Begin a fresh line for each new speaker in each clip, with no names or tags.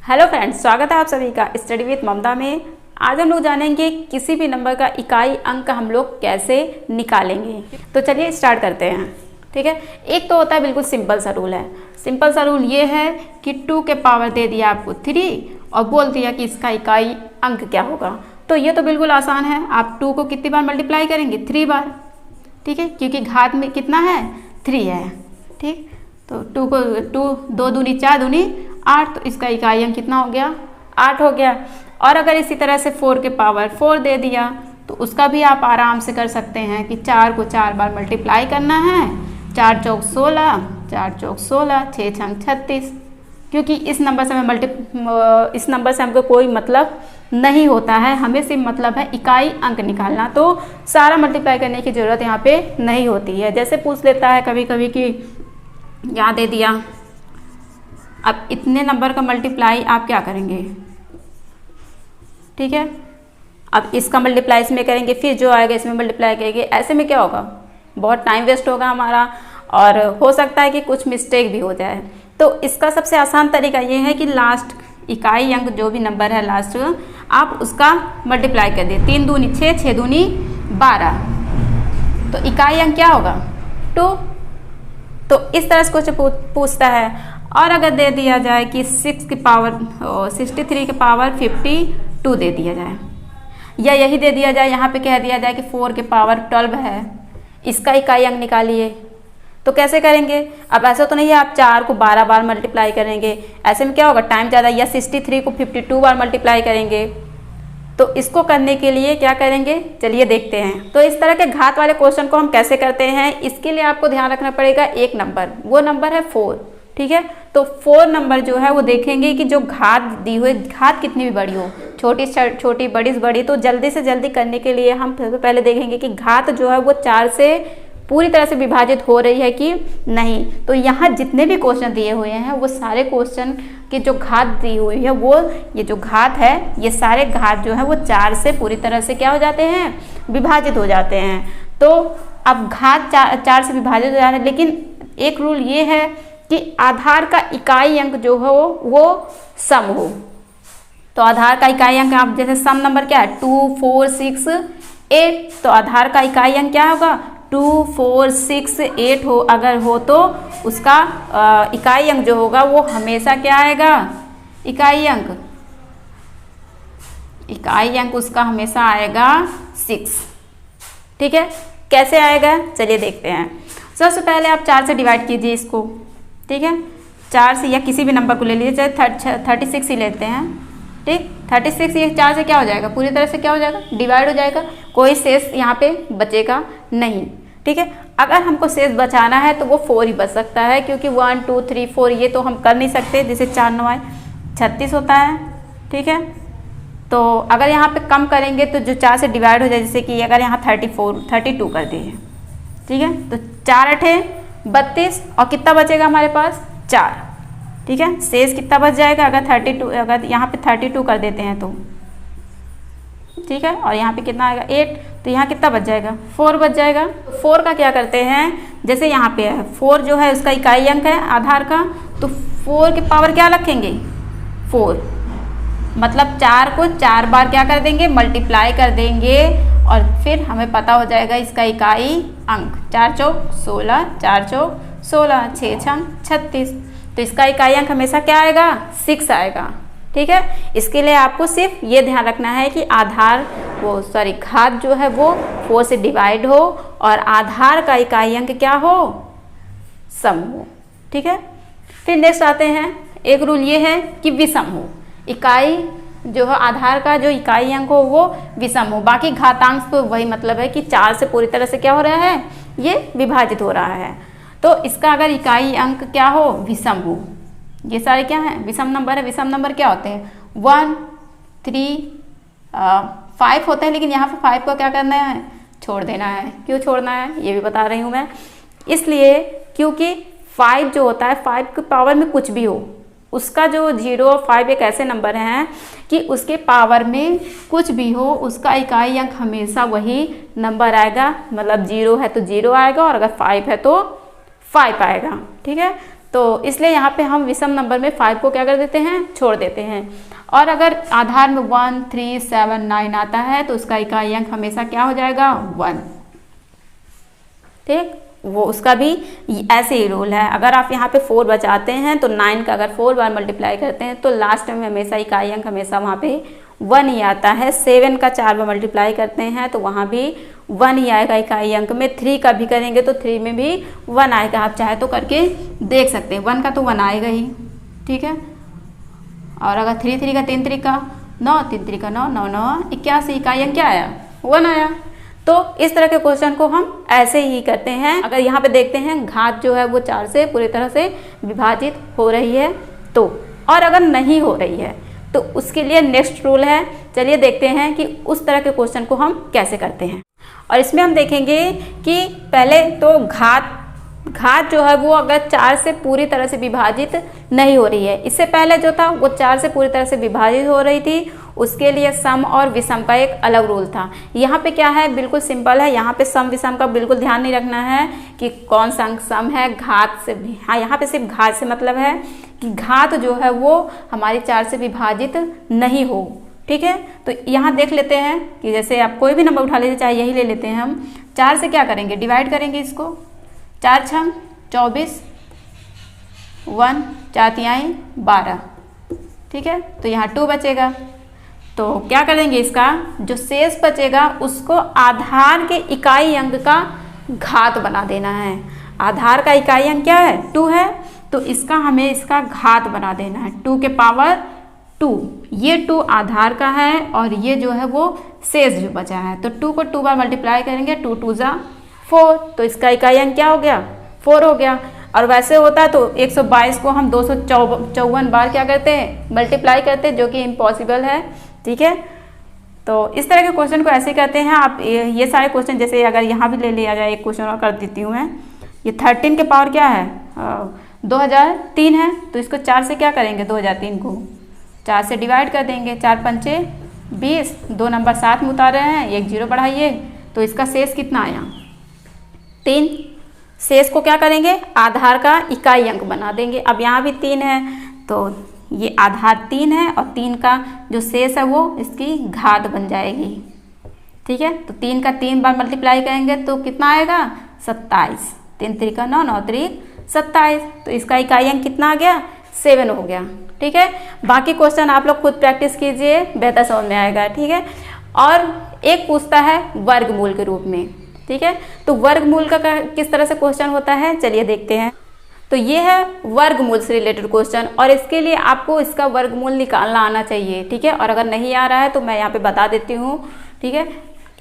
Hello friends, स्वागत है आप सभी का स्टडी विद ममता में। आज हम लोग जानेंगे किसी भी नंबर का इकाई अंक हम लोग कैसे निकालेंगे। तो चलिए स्टार्ट करते हैं। ठीक है, एक तो होता है बिल्कुल सिंपल सा रूल है। सिंपल सा रूल ये है कि 2 के पावर दे दिया आपको 3 और बोल दिया कि इसका इकाई अंक क्या होगा। तो ये तो बिल्कुल आसान है। आप 2 को कितनी बार मल्टीप्लाई करेंगे? 3 बार। ठीक है, क्योंकि घात में कितना है? 3 है। ठीक, तो 2 को 2 दूनी 4 दूनी 8, तो इसका इकाई अंक कितना हो गया? 8 हो गया। और अगर इसी तरह से 4 के पावर 4 दे दिया तो उसका भी आप आराम से कर सकते हैं कि 4 को 4 बार मल्टीप्लाई करना है। 4 चौक 16, 4 चौक 16, 6 छंग 36। क्योंकि इस नंबर से हमको कोई मतलब नहीं होता है, हमें सिर्फ मतलब है इकाई अंक निकालना। तो सारा मल्टीप्लाई करने की ज़रूरत यहाँ पे नहीं होती है। जैसे पूछ लेता है कभी कभी कि यहाँ दे दिया, अब इतने नंबर का मल्टीप्लाई आप क्या करेंगे? ठीक है, अब इसका मल्टीप्लाई इसमें करेंगे, फिर जो आएगा इसमें मल्टीप्लाई करेंगे। ऐसे में क्या होगा? बहुत टाइम वेस्ट होगा हमारा और हो सकता है कि कुछ मिस्टेक भी हो जाए। तो इसका सबसे आसान तरीका ये है कि लास्ट इकाई अंक जो भी नंबर है लास्ट, आप उसका मल्टीप्लाई कर दें। 3 दूनी 6, 6 दूनी 12, तो इकाई अंक क्या होगा? 2। तो इस तरह से क्वेश्चन पूछता है। और अगर दे दिया जाए कि 6 की पावर 63 के पावर 52 दे दिया जाए, या यही दे दिया जाए, यहाँ पे कह दिया जाए कि 4 के पावर 12 है, इसका इकाई अंक निकालिए, तो कैसे करेंगे? अब ऐसा तो नहीं है आप 4 को 12 बार मल्टीप्लाई करेंगे, ऐसे में क्या होगा? टाइम ज़्यादा। या 63 को 52 बार मल्टीप्लाई करेंगे। तो इसको करने के लिए क्या करेंगे, चलिए देखते हैं। तो इस तरह के घात वाले क्वेश्चन को हम कैसे करते हैं, इसके लिए आपको ध्यान रखना पड़ेगा एक नंबर, वो नंबर है 4। ठीक है, तो 4 नंबर जो है वो देखेंगे कि जो घात दी हुई, घात कितनी भी बड़ी हो, छोटी छोटी बड़ी से बड़ी, तो जल्दी से जल्दी करने के लिए हम सबसे पहले देखेंगे कि घात जो है वो 4 से पूरी तरह से विभाजित हो रही है कि नहीं। तो यहाँ जितने भी क्वेश्चन दिए हुए हैं वो सारे क्वेश्चन की जो घात दी हुई है, वो ये जो घात है, ये सारे घात जो है वो 4 से पूरी तरह से क्या हो जाते हैं? विभाजित हो जाते हैं। तो अब घात 4 से विभाजित हो जा रहे हैं, लेकिन एक रूल ये है कि आधार का इकाई अंक जो हो वो सम हो। तो आधार का इकाई अंक, आप जैसे सम नंबर क्या है? 2, 4, 6, 8, तो आधार का इकाई अंक क्या होगा? 2, 4, 6, 8 हो, अगर हो तो उसका इकाई अंक जो होगा वो हमेशा क्या आएगा? इकाई अंक उसका हमेशा आएगा 6। ठीक है, कैसे आएगा चलिए देखते हैं। सबसे पहले आप 4 से डिवाइड कीजिए इसको। ठीक है, 4 से, या किसी भी नंबर को ले लीजिए, चाहे 36 ही लेते हैं। ठीक, 36 ये 4 से क्या हो जाएगा? पूरी तरह से क्या हो जाएगा? डिवाइड हो जाएगा, कोई शेष यहाँ पे बचेगा नहीं। ठीक है, अगर हमको शेष बचाना है तो वो 4 ही बच सकता है, क्योंकि 1, 2, 3, 4 ये तो हम कर नहीं सकते, जैसे 4 9 आए 36 होता है। ठीक है, तो अगर यहाँ पे कम करेंगे तो जो 4 से डिवाइड हो जाए, जैसे कि अगर यहाँ 32 कर दिए, ठीक है, तो 4 8 32 और कितना बचेगा हमारे पास? 4। ठीक है, शेष कितना बच जाएगा? अगर यहाँ पे 32 कर देते हैं तो, ठीक है, और यहाँ पे कितना आएगा? 8, तो यहाँ कितना बच जाएगा? 4 बच जाएगा। 4 का क्या करते हैं, जैसे यहाँ पे है 4 जो है उसका इकाई अंक है आधार का, तो 4 के पावर क्या रखेंगे? 4, मतलब 4 को 4 बार क्या कर देंगे? मल्टीप्लाई कर देंगे, और फिर हमें पता हो जाएगा इसका इकाई अंक। 4 चौक 16, 4 चौक 16, 6 छंग 36, तो इसका इकाई अंक हमेशा क्या आएगा? 6 आएगा। ठीक है, इसके लिए आपको सिर्फ ये ध्यान रखना है कि घात जो है वो 4 से डिवाइड हो और आधार का इकाई अंक क्या हो? सम हो। ठीक है, फिर नेक्स्ट आते हैं। एक रूल ये है कि विषम हो, इकाई जो है आधार का जो इकाई अंक हो वो विषम हो। बाकी घातांक तो वही मतलब है कि 4 से पूरी तरह से क्या हो रहा है? ये विभाजित हो रहा है। तो इसका अगर इकाई अंक क्या हो? विषम हो। ये सारे क्या हैं? विषम नंबर है। विषम नंबर क्या होते हैं? 1, 3, 5 होते हैं, लेकिन यहाँ पे 5 को क्या करना है? छोड़ देना है। क्यों छोड़ना है ये भी बता रही हूँ मैं। इसलिए क्योंकि 5 जो होता है, 5 के पावर में कुछ भी हो, उसका जो 0 और 5 एक ऐसे नंबर हैं कि उसके पावर में कुछ भी हो, उसका इकाई अंक हमेशा वही नंबर आएगा। मतलब 0 है तो 0 आएगा, और अगर 5 है तो 5 आएगा। ठीक है, तो इसलिए यहाँ पे हम विषम नंबर में 5 को क्या कर देते हैं, छोड़ देते हैं। और अगर आधार में 1, 3, 7, 9 आता है तो उसका इकाई अंक हमेशा क्या हो जाएगा, 1। ठीक, वो उसका भी ऐसे ही रूल है। अगर आप यहाँ पे 4 बचाते हैं तो 9 का अगर 4 बार मल्टीप्लाई करते हैं तो लास्ट में हमेशा इकाई अंक हमेशा वहाँ पे 1 ही आता है। 7 का 4 बार मल्टीप्लाई करते हैं तो वहाँ भी 1 ही आएगा इकाई अंक में। 3 का भी करेंगे तो 3 में भी 1 आएगा। आप चाहे तो करके देख सकते हैं, 1 का तो 1 आएगा ही। ठीक है, और अगर 3 3 का 3 3 का 9, 3 3 का 9, 9 9 81 इकाई अंक क्या आया, 1 आया। तो इस तरह के क्वेश्चन को हम ऐसे ही करते हैं। अगर यहाँ पे देखते हैं घात जो है वो 4 से पूरी तरह से विभाजित हो रही है तो, और अगर नहीं हो रही है तो उसके लिए नेक्स्ट रूल है। चलिए देखते हैं कि उस तरह के क्वेश्चन को हम कैसे करते हैं। और इसमें हम देखेंगे कि पहले तो घात जो है वो अगर 4 से पूरी तरह से विभाजित नहीं हो रही है, इससे पहले जो था वो 4 से पूरी तरह से विभाजित हो रही थी, उसके लिए सम और विषम का एक अलग रूल था। यहाँ पे क्या है, बिल्कुल सिंपल है। यहाँ पे सम विषम का बिल्कुल ध्यान नहीं रखना है कि कौन सा अंक सम है, घात से भी। हाँ, यहाँ पे सिर्फ घात से मतलब है कि घात जो है वो हमारी 4 से विभाजित नहीं हो। ठीक है, तो यहाँ देख लेते हैं कि जैसे आप कोई भी नंबर उठा लीजिए, चाहे यही ले लेते हैं हम। 4 से क्या करेंगे, डिवाइड करेंगे इसको। 4 छंग 24, 1 4 तिहाई 12। ठीक है, तो यहाँ 2 बचेगा। तो क्या करेंगे, इसका जो शेष बचेगा उसको आधार के इकाई अंक का घात बना देना है। आधार का इकाई अंक क्या है, 2 है, तो इसका हमें इसका घात बना देना है, 2 के पावर 2। ये 2 आधार का है और ये जो है वो शेष जो बचा है। तो 2 को 2 बार मल्टीप्लाई करेंगे, 2 2 जा 4, तो इसका इकाई अंक क्या हो गया, 4 हो गया। और वैसे होता तो 122 को हम 254 बार क्या करते हैं, मल्टीप्लाई करते हैं, जो कि इम्पॉसिबल है। ठीक है, तो इस तरह के क्वेश्चन को ऐसे करते हैं आप। ये सारे क्वेश्चन जैसे अगर यहाँ भी ले लिया जाए, एक क्वेश्चन और कर देती हूँ मैं। ये 13 के पावर क्या है, 2003 है, तो इसको 4 से क्या करेंगे, 2003 को 4 से डिवाइड कर देंगे। 4 पंचे 20, 2 नंबर साथ में उतार रहे हैं, 1 0 बढ़ाइए, तो इसका शेष कितना आया, 3। शेष को क्या करेंगे, आधार का इकाई अंक बना देंगे। अब यहाँ भी 3 है, तो ये आधार 3 है और 3 का जो शेष है वो इसकी घात बन जाएगी। ठीक है, तो 3 का 3 बार मल्टीप्लाई करेंगे तो कितना आएगा, 27। 3 3 का 9, 9 3 27, तो इसका इकाई अंक कितना आ गया, 7 हो गया। ठीक है, बाकी क्वेश्चन आप लोग खुद प्रैक्टिस कीजिए, बेहतर समझ में आएगा। ठीक है, और एक पूछता है वर्गमूल के रूप में। ठीक है, तो वर्गमूल का किस तरह से क्वेश्चन होता है, चलिए देखते हैं। तो ये है वर्गमूल से रिलेटेड क्वेश्चन, और इसके लिए आपको इसका वर्गमूल निकालना आना चाहिए। ठीक है, और अगर नहीं आ रहा है तो मैं यहाँ पे बता देती हूँ। ठीक है,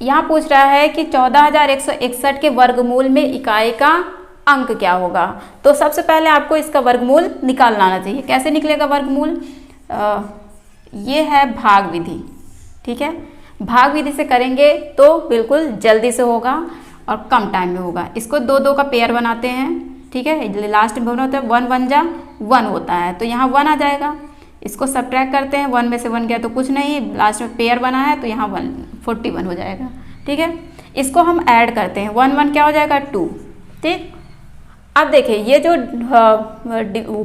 यहाँ पूछ रहा है कि 14,161 के वर्गमूल में इकाई का अंक क्या होगा। तो सबसे पहले आपको इसका वर्गमूल निकालना आना चाहिए। कैसे निकलेगा वर्गमूल, ये है भाग विधि। ठीक है, भाग विधि से करेंगे तो बिल्कुल जल्दी से होगा और कम टाइम में होगा। इसको 2 2 का पेयर बनाते हैं। ठीक है, लास्ट में होता है 1 1 जा 1 होता है, तो यहाँ 1 आ जाएगा। इसको सब्ट्रैक्ट करते हैं, 1 में से 1 गया तो कुछ नहीं, लास्ट में पेयर बना है तो यहाँ 41 हो जाएगा। ठीक है, इसको हम ऐड करते हैं, 1 1 क्या हो जाएगा, 2। ठीक, अब देखिए ये जो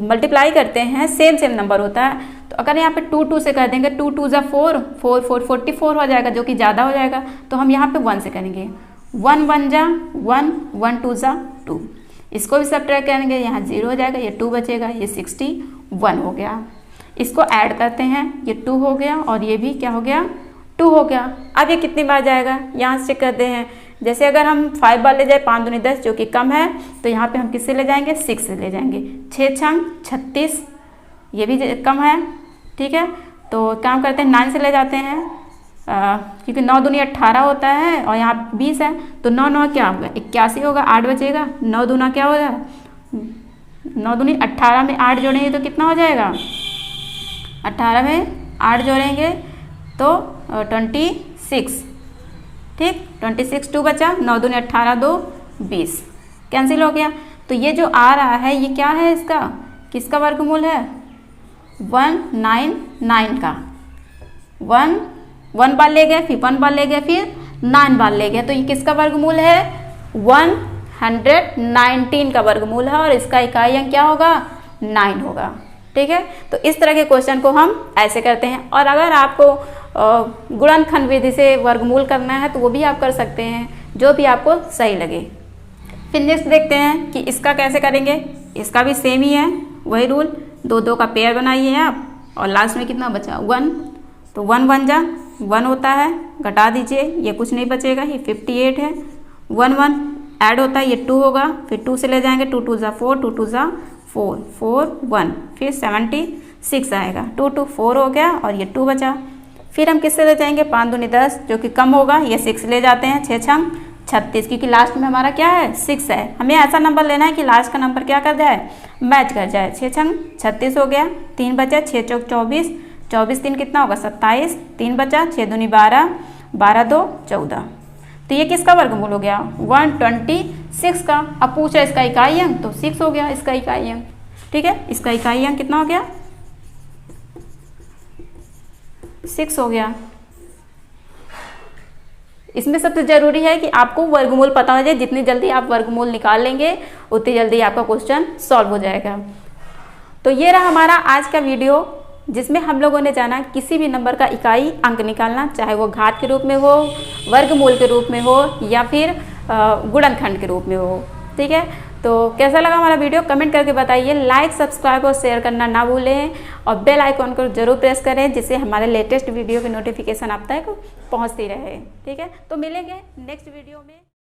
मल्टीप्लाई करते हैं सेम नंबर होता है, तो अगर यहाँ पे 2 2 से कर देंगे, 2 2 जा 4, 4 4 44 हो जाएगा, जो कि ज़्यादा हो जाएगा। तो हम यहाँ पे 1 से करेंगे, 1 1 जा 1, 1 2 जा 2। इसको भी सब्ट्रैक्ट करेंगे, यहाँ 0 हो जाएगा, ये 2 बचेगा, ये 61 हो गया। इसको ऐड करते हैं, ये 2 हो गया और ये भी क्या हो गया, 2 हो गया। अब ये कितनी बार जाएगा, यहाँ से चेक करते हैं। जैसे अगर हम 5 बार ले जाए, 5 दूनी 10 जो कि कम है, तो यहाँ पे हम किससे ले जाएंगे, 6 से ले जाएंगे। 6 छंग 36, ये भी कम है। ठीक है, तो काम करते हैं 9 से ले जाते हैं, क्योंकि 9 दूनी 18 होता है और यहाँ 20 है, तो 9 9 क्या होगा, 81 होगा, 8 बचेगा। 9 दूना क्या होगा, 9 दूनी 18 में 8 जोड़ेंगे तो कितना हो जाएगा, 18 में 8 जोड़ेंगे तो 26। ठीक, 26, 2 बचा, 9 दूनी 18, 2 20, कैंसिल हो गया। तो ये जो आ रहा है ये क्या है, इसका किसका वर्गमूल है, 199 का। 1 बार ले गए, फिर 1 बार ले गए, फिर 9 बार ले गए, तो ये किसका वर्गमूल है, 119 का वर्गमूल है। और इसका इकाई अंक क्या होगा, 9 होगा। ठीक है, तो इस तरह के क्वेश्चन को हम ऐसे करते हैं। और अगर आपको गुणनखंड विधि से वर्गमूल करना है तो वो भी आप कर सकते हैं, जो भी आपको सही लगे। फिर नेक्स्ट देखते हैं कि इसका कैसे करेंगे। इसका भी सेम ही है, वही रूल, 2 2 का पेयर बनाइए आप, और लास्ट में कितना बचा 1, तो 1 1 जा 1 होता है, घटा दीजिए, ये कुछ नहीं बचेगा, ये 58 है। 1 1 ऐड होता है, ये 2 होगा, फिर 2 से ले जाएंगे, 2 2 जा 4, 2 2 जा 4, 4 1, फिर 76 आएगा, 2 2 4 हो गया, और ये 2 बचा। फिर हम किससे ले जाएंगे, 5 दूनी 10, जो कि कम होगा, ये 6 ले जाते हैं, 6 छंग 36, क्योंकि लास्ट में हमारा क्या है 6 है। हमें ऐसा नंबर लेना है कि लास्ट का नंबर क्या कर जाए, मैच कर जाए। 6 छंग 36 हो गया, 3 बचा, 6 चौक 24, 24 3 कितना होगा 27, 3 बचा, 6 दूनी 12, 12 2 14। तो ये किसका वर्गमूल हो गया, 126 का। अब पूछा इसका इकाई अंक, तो 6 हो गया इसका इकाई अंक। ठीक है, इसका इकाई अंक कितना हो गया, 6 हो गया। इसमें सबसे जरूरी है कि आपको वर्गमूल पता हो जाए। जितनी जल्दी आप वर्गमूल निकाल लेंगे उतनी जल्दी आपका क्वेश्चन सॉल्व हो जाएगा। तो ये रहा हमारा आज का वीडियो, जिसमें हम लोगों ने जाना किसी भी नंबर का इकाई अंक निकालना, चाहे वो घात के रूप में हो, वर्गमूल के रूप में हो, या फिर गुणनखंड के रूप में हो। ठीक है, तो कैसा लगा हमारा वीडियो कमेंट करके बताइए। लाइक, सब्सक्राइब और शेयर करना ना भूलें, और बेल आइकॉन को जरूर प्रेस करें, जिससे हमारे लेटेस्ट वीडियो की नोटिफिकेशन आप तक पहुंचती रहे। ठीक है, तो मिलेंगे नेक्स्ट वीडियो में।